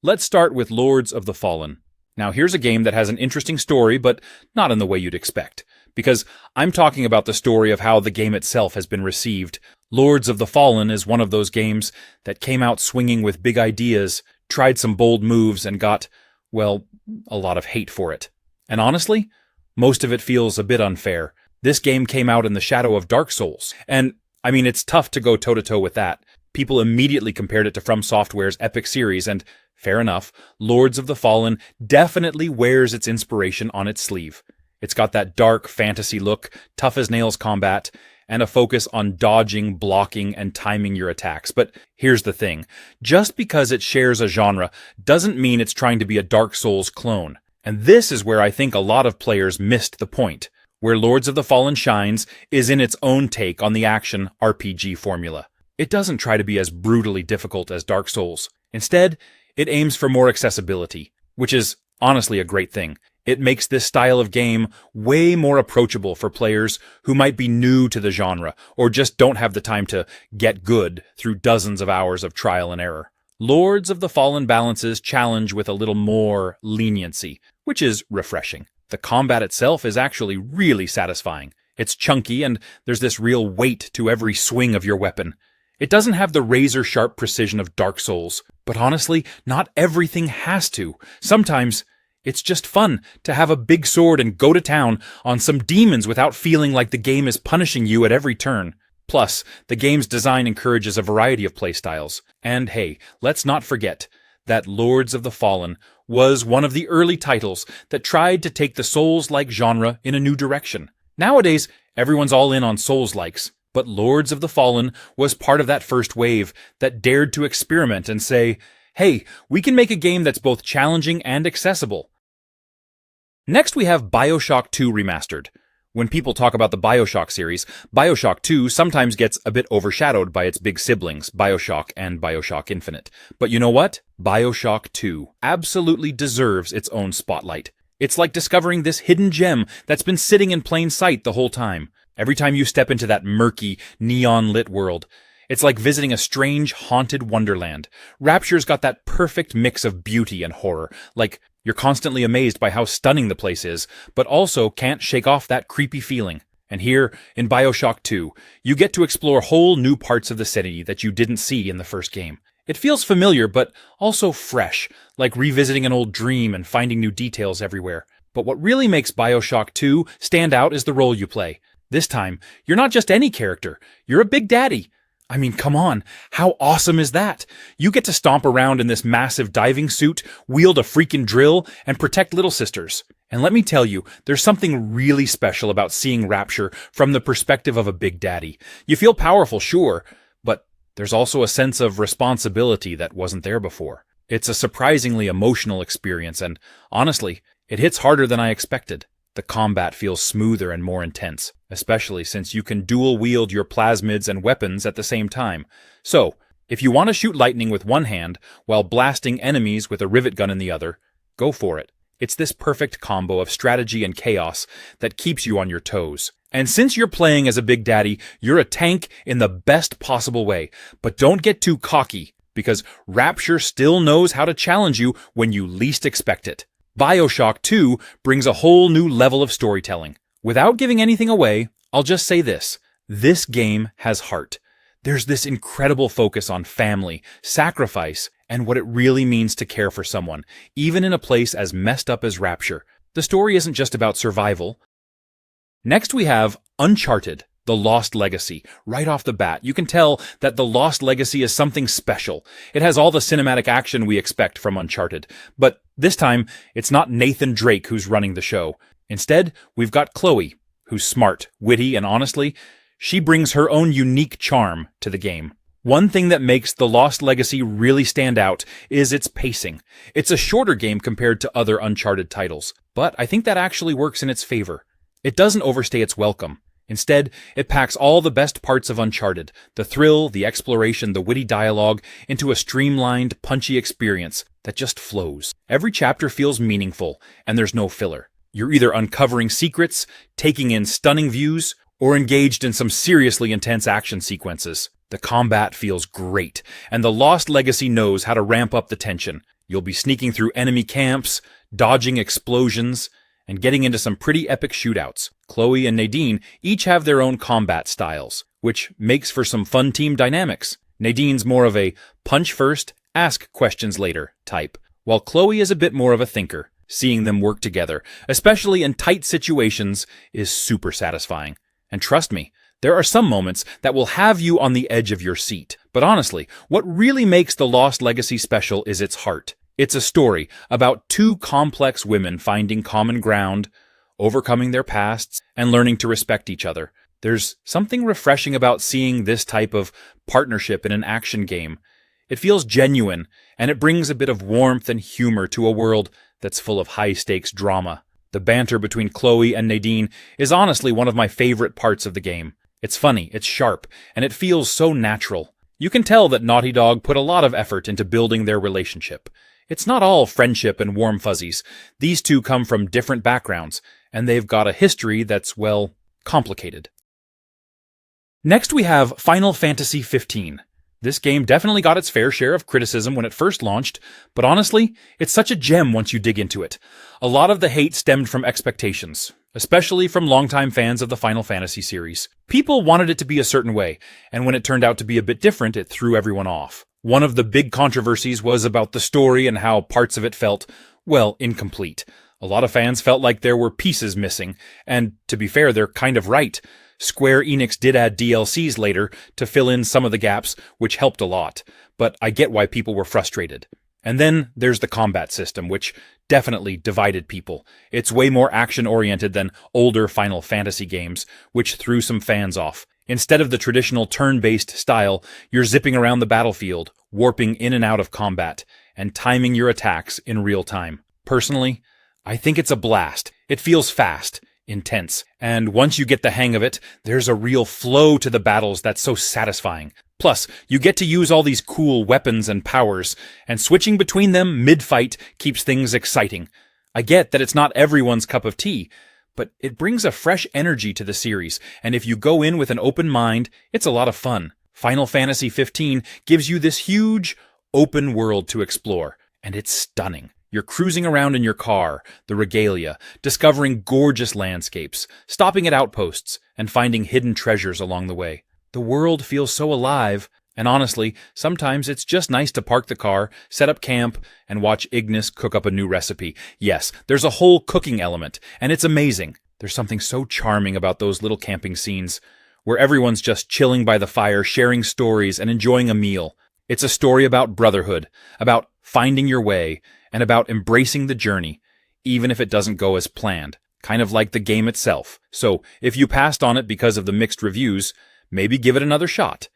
Let's start with Lords of the Fallen. Now here's a game that has an interesting story, but not in the way you'd expect. Because I'm talking about the story of how the game itself has been received. Lords of the Fallen is one of those games that came out swinging with big ideas, tried some bold moves, and got, well, a lot of hate for it. And honestly, most of it feels a bit unfair. This game came out in the shadow of Dark Souls, and I mean, it's tough to go toe-to-toe with that. People immediately compared it to From Software's epic series, and fair enough, Lords of the Fallen definitely wears its inspiration on its sleeve. It's got that dark fantasy look, tough-as-nails combat, and a focus on dodging, blocking, and timing your attacks. But here's the thing. Just because it shares a genre doesn't mean it's trying to be a Dark Souls clone. And this is where I think a lot of players missed the point. Where Lords of the Fallen shines is in its own take on the action RPG formula. It doesn't try to be as brutally difficult as Dark Souls. Instead, it aims for more accessibility, which is honestly a great thing. It makes this style of game way more approachable for players who might be new to the genre or just don't have the time to get good through dozens of hours of trial and error. Lords of the Fallen balances challenge with a little more leniency, which is refreshing. The combat itself is actually really satisfying. It's chunky and there's this real weight to every swing of your weapon. It doesn't have the razor-sharp precision of Dark Souls, but honestly, not everything has to. Sometimes it's just fun to have a big sword and go to town on some demons without feeling like the game is punishing you at every turn. Plus, the game's design encourages a variety of playstyles. And hey, let's not forget that Lords of the Fallen was one of the early titles that tried to take the Souls-like genre in a new direction. Nowadays, everyone's all in on Souls-likes, but Lords of the Fallen was part of that first wave that dared to experiment and say, hey, we can make a game that's both challenging and accessible. Next we have BioShock 2 Remastered. When people talk about the BioShock series, BioShock 2 sometimes gets a bit overshadowed by its big siblings, BioShock and BioShock Infinite. But you know what? BioShock 2 absolutely deserves its own spotlight. It's like discovering this hidden gem that's been sitting in plain sight the whole time. Every time you step into that murky, neon-lit world, it's like visiting a strange, haunted wonderland. Rapture's got that perfect mix of beauty and horror, like you're constantly amazed by how stunning the place is, but also can't shake off that creepy feeling. And here, in BioShock 2, you get to explore whole new parts of the city that you didn't see in the first game. It feels familiar, but also fresh, like revisiting an old dream and finding new details everywhere. But what really makes BioShock 2 stand out is the role you play. This time, you're not just any character, you're a Big Daddy. I mean, come on, how awesome is that? You get to stomp around in this massive diving suit, wield a freaking drill, and protect little sisters. And let me tell you, there's something really special about seeing Rapture from the perspective of a Big Daddy. You feel powerful, sure, but there's also a sense of responsibility that wasn't there before. It's a surprisingly emotional experience, and honestly, it hits harder than I expected. The combat feels smoother and more intense, especially since you can dual-wield your plasmids and weapons at the same time. So, if you want to shoot lightning with one hand while blasting enemies with a rivet gun in the other, go for it. It's this perfect combo of strategy and chaos that keeps you on your toes. And since you're playing as a Big Daddy, you're a tank in the best possible way. But don't get too cocky, because Rapture still knows how to challenge you when you least expect it. BioShock 2 brings a whole new level of storytelling. Without giving anything away, I'll just say this. This game has heart. There's this incredible focus on family, sacrifice, and what it really means to care for someone, even in a place as messed up as Rapture. The story isn't just about survival. Next we have Uncharted, The Lost Legacy. Right off the bat, you can tell that The Lost Legacy is something special. It has all the cinematic action we expect from Uncharted. But this time, it's not Nathan Drake who's running the show. Instead, we've got Chloe, who's smart, witty, and honestly, she brings her own unique charm to the game. One thing that makes The Lost Legacy really stand out is its pacing. It's a shorter game compared to other Uncharted titles, but I think that actually works in its favor. It doesn't overstay its welcome. Instead, it packs all the best parts of Uncharted, the thrill, the exploration, the witty dialogue, into a streamlined, punchy experience that just flows. Every chapter feels meaningful, and there's no filler. You're either uncovering secrets, taking in stunning views, or engaged in some seriously intense action sequences. The combat feels great, and The Lost Legacy knows how to ramp up the tension. You'll be sneaking through enemy camps, dodging explosions, and getting into some pretty epic shootouts. Chloe and Nadine each have their own combat styles, which makes for some fun team dynamics. Nadine's more of a punch first, ask questions later type, while Chloe is a bit more of a thinker. Seeing them work together, especially in tight situations, is super satisfying. And trust me, there are some moments that will have you on the edge of your seat. But honestly, what really makes the Lost Legacy special is its heart. It's a story about two complex women finding common ground, overcoming their pasts, and learning to respect each other. There's something refreshing about seeing this type of partnership in an action game. It feels genuine, and it brings a bit of warmth and humor to a world that's full of high-stakes drama. The banter between Chloe and Nadine is honestly one of my favorite parts of the game. It's funny, it's sharp, and it feels so natural. You can tell that Naughty Dog put a lot of effort into building their relationship. It's not all friendship and warm fuzzies. These two come from different backgrounds, and they've got a history that's, well, complicated. Next we have Final Fantasy XV. This game definitely got its fair share of criticism when it first launched, but honestly, it's such a gem once you dig into it. A lot of the hate stemmed from expectations, especially from longtime fans of the Final Fantasy series. People wanted it to be a certain way, and when it turned out to be a bit different, it threw everyone off. One of the big controversies was about the story and how parts of it felt, well, incomplete. A lot of fans felt like there were pieces missing, and to be fair, they're kind of right. Square Enix did add DLCs later to fill in some of the gaps, which helped a lot, but I get why people were frustrated. And then there's the combat system, which definitely divided people. It's way more action-oriented than older Final Fantasy games, which threw some fans off. Instead of the traditional turn-based style, you're zipping around the battlefield, warping in and out of combat, and timing your attacks in real time. Personally, I think it's a blast. It feels fast, intense, and once you get the hang of it, there's a real flow to the battles that's so satisfying. Plus, you get to use all these cool weapons and powers, and switching between them mid-fight keeps things exciting. I get that it's not everyone's cup of tea, but it brings a fresh energy to the series, and if you go in with an open mind, it's a lot of fun. Final Fantasy XV gives you this huge, open world to explore, and it's stunning. You're cruising around in your car, the regalia, discovering gorgeous landscapes, stopping at outposts, and finding hidden treasures along the way. The world feels so alive, and honestly, sometimes it's just nice to park the car, set up camp, and watch Ignis cook up a new recipe. Yes, there's a whole cooking element, and it's amazing. There's something so charming about those little camping scenes, where everyone's just chilling by the fire, sharing stories, and enjoying a meal. It's a story about brotherhood, about finding your way, and about embracing the journey, even if it doesn't go as planned, kind of like the game itself. So, if you passed on it because of the mixed reviews, maybe give it another shot.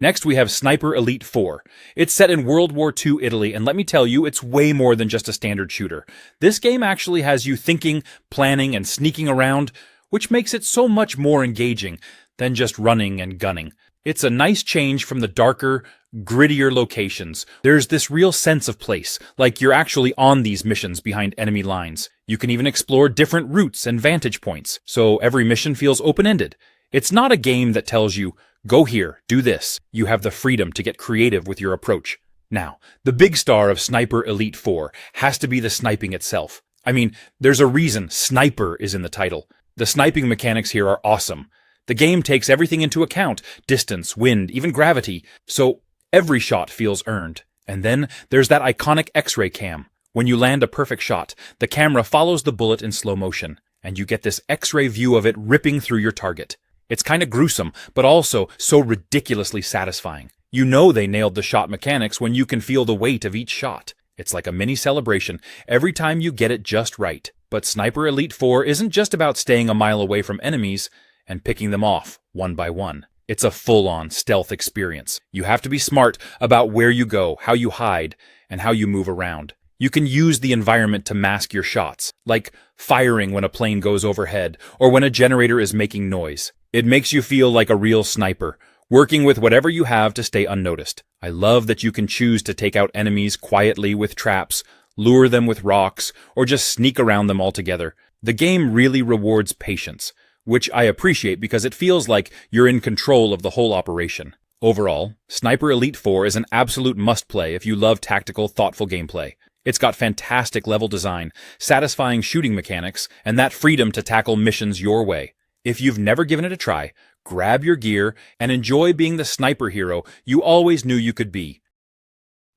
Next, we have Sniper Elite 4. It's set in World War II Italy, and let me tell you, it's way more than just a standard shooter. This game actually has you thinking, planning, and sneaking around, which makes it so much more engaging than just running and gunning. It's a nice change from the darker, grittier locations. There's this real sense of place, like you're actually on these missions behind enemy lines. You can even explore different routes and vantage points, so every mission feels open-ended. It's not a game that tells you, go here, do this. You have the freedom to get creative with your approach. Now, the big star of Sniper Elite 4 has to be the sniping itself. I mean, there's a reason Sniper is in the title. The sniping mechanics here are awesome. The game takes everything into account, distance, wind, even gravity, so every shot feels earned. And then there's that iconic X-ray cam. When you land a perfect shot, the camera follows the bullet in slow motion, and you get this X-ray view of it ripping through your target. It's kind of gruesome, but also so ridiculously satisfying. You know they nailed the shot mechanics when you can feel the weight of each shot. It's like a mini celebration every time you get it just right. But Sniper Elite 4 isn't just about staying a mile away from enemies and picking them off one by one. It's a full-on stealth experience. You have to be smart about where you go, how you hide, and how you move around. You can use the environment to mask your shots, like firing when a plane goes overhead or when a generator is making noise. It makes you feel like a real sniper, working with whatever you have to stay unnoticed. I love that you can choose to take out enemies quietly with traps, lure them with rocks, or just sneak around them altogether. The game really rewards patience, which I appreciate because it feels like you're in control of the whole operation. Overall, Sniper Elite 4 is an absolute must-play if you love tactical, thoughtful gameplay. It's got fantastic level design, satisfying shooting mechanics, and that freedom to tackle missions your way. If you've never given it a try, grab your gear and enjoy being the sniper hero you always knew you could be.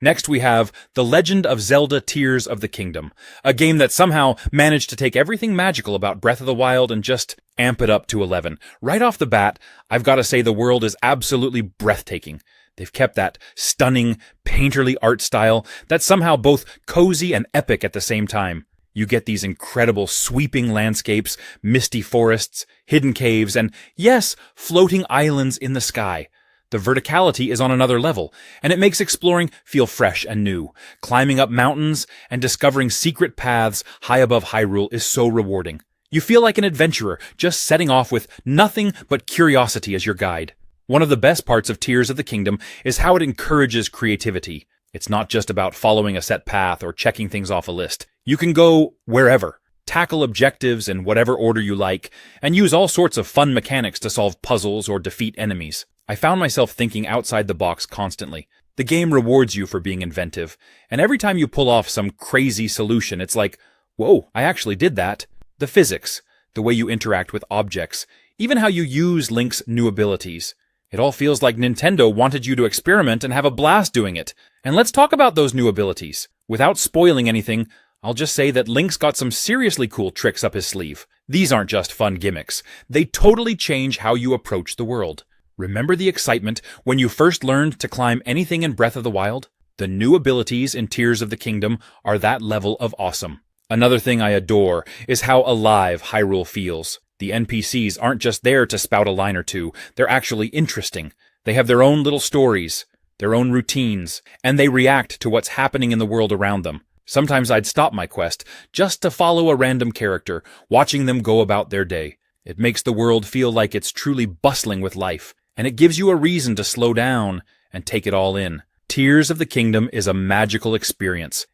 Next we have The Legend of Zelda Tears of the Kingdom, a game that somehow managed to take everything magical about Breath of the Wild and just amp it up to 11. Right off the bat, I've got to say the world is absolutely breathtaking. They've kept that stunning, painterly art style that's somehow both cozy and epic at the same time. You get these incredible sweeping landscapes, misty forests, hidden caves, and yes, floating islands in the sky. The verticality is on another level, and it makes exploring feel fresh and new. Climbing up mountains and discovering secret paths high above Hyrule is so rewarding. You feel like an adventurer, just setting off with nothing but curiosity as your guide. One of the best parts of Tears of the Kingdom is how it encourages creativity. It's not just about following a set path or checking things off a list. You can go wherever, tackle objectives in whatever order you like, and use all sorts of fun mechanics to solve puzzles or defeat enemies. I found myself thinking outside the box constantly. The game rewards you for being inventive, and every time you pull off some crazy solution, it's like, whoa, I actually did that. The physics, the way you interact with objects, even how you use Link's new abilities. It all feels like Nintendo wanted you to experiment and have a blast doing it. And let's talk about those new abilities. Without spoiling anything, I'll just say that Link's got some seriously cool tricks up his sleeve. These aren't just fun gimmicks. They totally change how you approach the world. Remember the excitement when you first learned to climb anything in Breath of the Wild? The new abilities in Tears of the Kingdom are that level of awesome. Another thing I adore is how alive Hyrule feels. The NPCs aren't just there to spout a line or two, they're actually interesting. They have their own little stories, their own routines, and they react to what's happening in the world around them. Sometimes I'd stop my quest just to follow a random character, watching them go about their day. It makes the world feel like it's truly bustling with life, and it gives you a reason to slow down and take it all in. Tears of the Kingdom is a magical experience.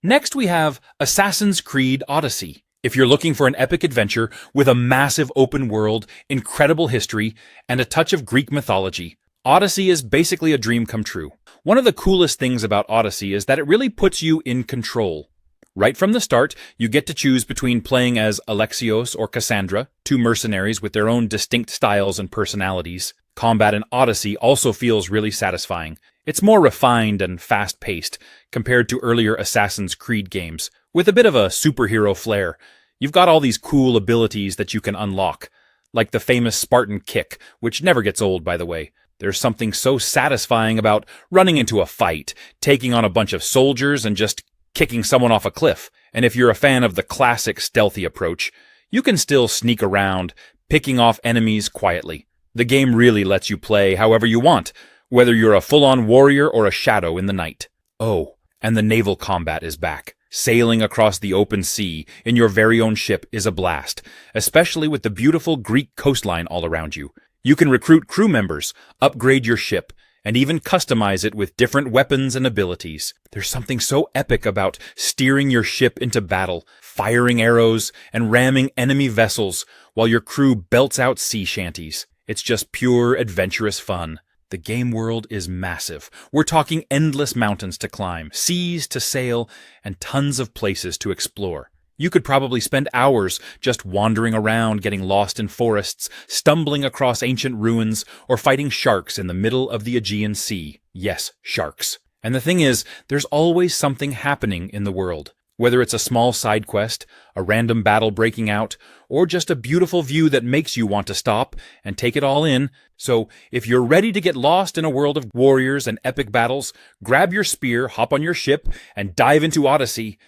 Next we have Assassin's Creed Odyssey. If you're looking for an epic adventure with a massive open world, incredible history, and a touch of Greek mythology, Odyssey is basically a dream come true. One of the coolest things about Odyssey is that it really puts you in control. Right from the start, you get to choose between playing as Alexios or Cassandra, two mercenaries with their own distinct styles and personalities. Combat in Odyssey also feels really satisfying. It's more refined and fast-paced compared to earlier Assassin's Creed games, with a bit of a superhero flair. You've got all these cool abilities that you can unlock, like the famous Spartan kick, which never gets old, by the way. There's something so satisfying about running into a fight, taking on a bunch of soldiers, and just kicking someone off a cliff. And if you're a fan of the classic stealthy approach, you can still sneak around, picking off enemies quietly. The game really lets you play however you want, whether you're a full-on warrior or a shadow in the night. Oh, and the naval combat is back. Sailing across the open sea in your very own ship is a blast, especially with the beautiful Greek coastline all around you. You can recruit crew members, upgrade your ship, and even customize it with different weapons and abilities. There's something so epic about steering your ship into battle, firing arrows, and ramming enemy vessels while your crew belts out sea shanties. It's just pure adventurous fun. The game world is massive. We're talking endless mountains to climb, seas to sail, and tons of places to explore. You could probably spend hours just wandering around, getting lost in forests, stumbling across ancient ruins, or fighting sharks in the middle of the Aegean Sea. Yes, sharks. And the thing is, there's always something happening in the world. Whether it's a small side quest, a random battle breaking out, or just a beautiful view that makes you want to stop and take it all in. So, if you're ready to get lost in a world of warriors and epic battles, grab your spear, hop on your ship, and dive into Odyssey.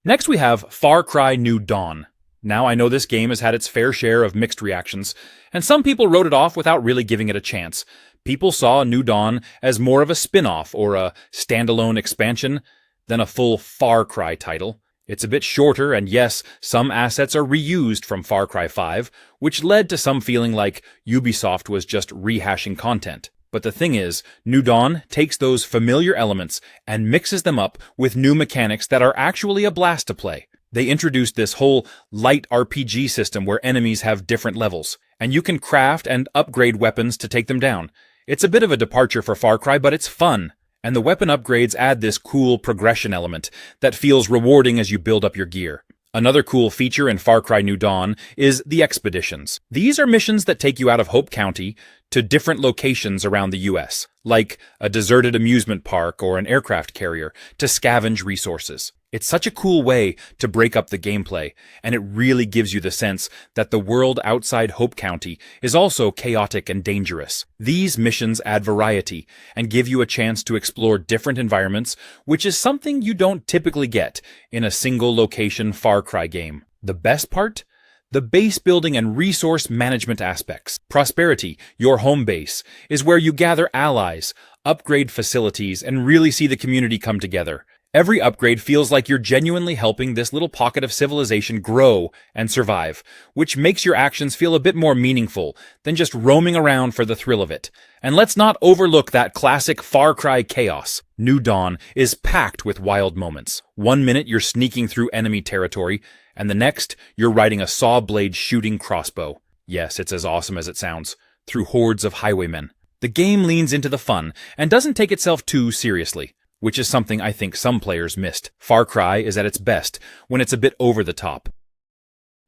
Next we have Far Cry New Dawn. Now I know this game has had its fair share of mixed reactions, and some people wrote it off without really giving it a chance. People saw New Dawn as more of a spin-off or a standalone expansion than a full Far Cry title. It's a bit shorter, and yes, some assets are reused from Far Cry 5, which led to some feeling like Ubisoft was just rehashing content. But the thing is, New Dawn takes those familiar elements and mixes them up with new mechanics that are actually a blast to play. They introduced this whole light RPG system where enemies have different levels, and you can craft and upgrade weapons to take them down. It's a bit of a departure for Far Cry, but it's fun. And the weapon upgrades add this cool progression element that feels rewarding as you build up your gear. Another cool feature in Far Cry New Dawn is the expeditions. These are missions that take you out of Hope County to different locations around the US, like a deserted amusement park or an aircraft carrier, to scavenge resources. It's such a cool way to break up the gameplay, and it really gives you the sense that the world outside Hope County is also chaotic and dangerous. These missions add variety and give you a chance to explore different environments, which is something you don't typically get in a single location Far Cry game. The best part? The base building and resource management aspects. Prosperity, your home base, is where you gather allies, upgrade facilities, and really see the community come together. Every upgrade feels like you're genuinely helping this little pocket of civilization grow and survive, which makes your actions feel a bit more meaningful than just roaming around for the thrill of it. And let's not overlook that classic Far Cry chaos. New Dawn is packed with wild moments. One minute you're sneaking through enemy territory, and the next you're riding a saw blade shooting crossbow. Yes, it's as awesome as it sounds, through hordes of highwaymen. The game leans into the fun and doesn't take itself too seriously, which is something I think some players missed. Far Cry is at its best when it's a bit over the top.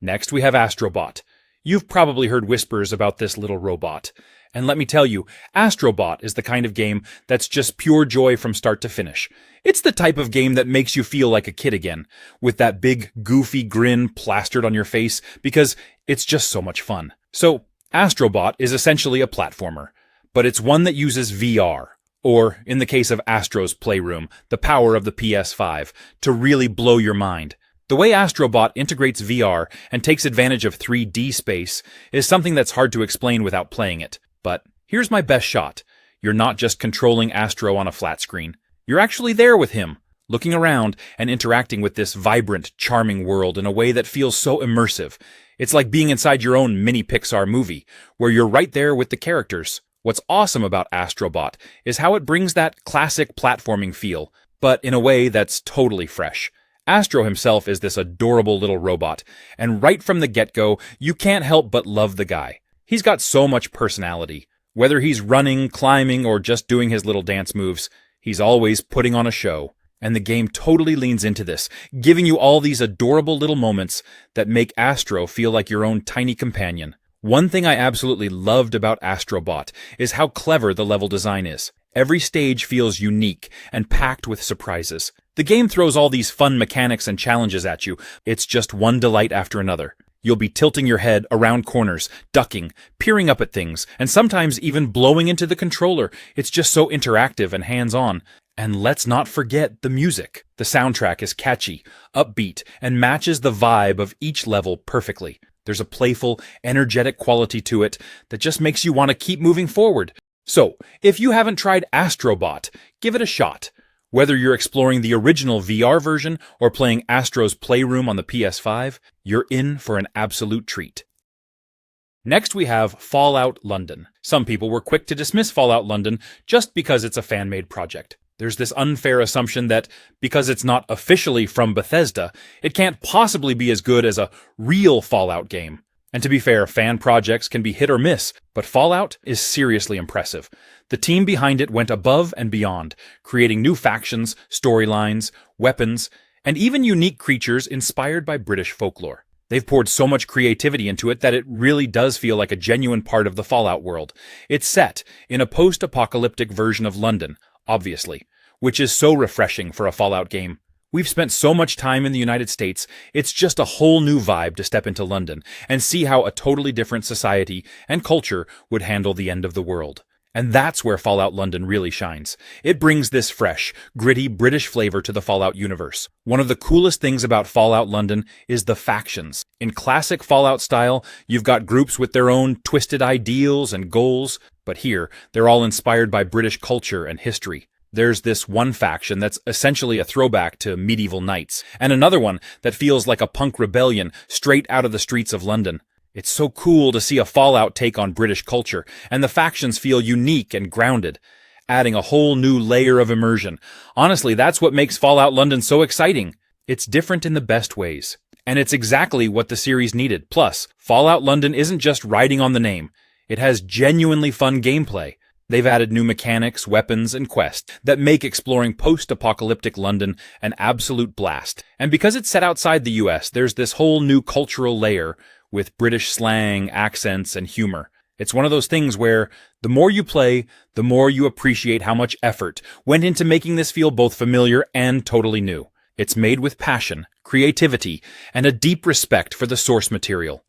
Next we have Astrobot. You've probably heard whispers about this little robot. And let me tell you, Astrobot is the kind of game that's just pure joy from start to finish. It's the type of game that makes you feel like a kid again, with that big, goofy grin plastered on your face, because it's just so much fun. So, Astrobot is essentially a platformer, but it's one that uses VR, or, in the case of Astro's Playroom, the power of the PS5, to really blow your mind. The way Astrobot integrates VR and takes advantage of 3D space is something that's hard to explain without playing it. But here's my best shot. You're not just controlling Astro on a flat screen. You're actually there with him, looking around and interacting with this vibrant, charming world in a way that feels so immersive. It's like being inside your own mini Pixar movie, where you're right there with the characters. What's awesome about Astrobot is how it brings that classic platforming feel, but in a way that's totally fresh. Astro himself is this adorable little robot, and right from the get-go, you can't help but love the guy. He's got so much personality. Whether he's running, climbing, or just doing his little dance moves, he's always putting on a show. And the game totally leans into this, giving you all these adorable little moments that make Astro feel like your own tiny companion. One thing I absolutely loved about Astrobot is how clever the level design is. Every stage feels unique and packed with surprises. The game throws all these fun mechanics and challenges at you. It's just one delight after another. You'll be tilting your head around corners, ducking, peering up at things, and sometimes even blowing into the controller. It's just so interactive and hands-on. And let's not forget the music. The soundtrack is catchy, upbeat, and matches the vibe of each level perfectly. There's a playful, energetic quality to it that just makes you want to keep moving forward. So, if you haven't tried Astrobot, give it a shot. Whether you're exploring the original VR version or playing Astro's Playroom on the PS5, you're in for an absolute treat. Next we have Fallout London. Some people were quick to dismiss Fallout London just because it's a fan-made project. There's this unfair assumption that because it's not officially from Bethesda, it can't possibly be as good as a real Fallout game. And to be fair, fan projects can be hit or miss, but Fallout is seriously impressive. The team behind it went above and beyond, creating new factions, storylines, weapons, and even unique creatures inspired by British folklore. They've poured so much creativity into it that it really does feel like a genuine part of the Fallout world. It's set in a post-apocalyptic version of London, obviously, which is so refreshing for a Fallout game. We've spent so much time in the United States, it's just a whole new vibe to step into London and see how a totally different society and culture would handle the end of the world. And that's where Fallout London really shines. It brings this fresh, gritty British flavor to the Fallout universe. One of the coolest things about Fallout London is the factions. In classic Fallout style, you've got groups with their own twisted ideals and goals, but here, they're all inspired by British culture and history. There's this one faction that's essentially a throwback to medieval knights, and another one that feels like a punk rebellion straight out of the streets of London. It's so cool to see a Fallout take on British culture, and the factions feel unique and grounded, adding a whole new layer of immersion. Honestly, that's what makes Fallout London so exciting. It's different in the best ways, And it's exactly what the series needed. Plus, Fallout London isn't just riding on the name. It has genuinely fun gameplay. They've added new mechanics, weapons, and quests that make exploring post-apocalyptic London an absolute blast. And because it's set outside the US, there's this whole new cultural layer with British slang, accents, and humor. It's one of those things where the more you play, the more you appreciate how much effort went into making this feel both familiar and totally new. It's made with passion, creativity, and a deep respect for the source material.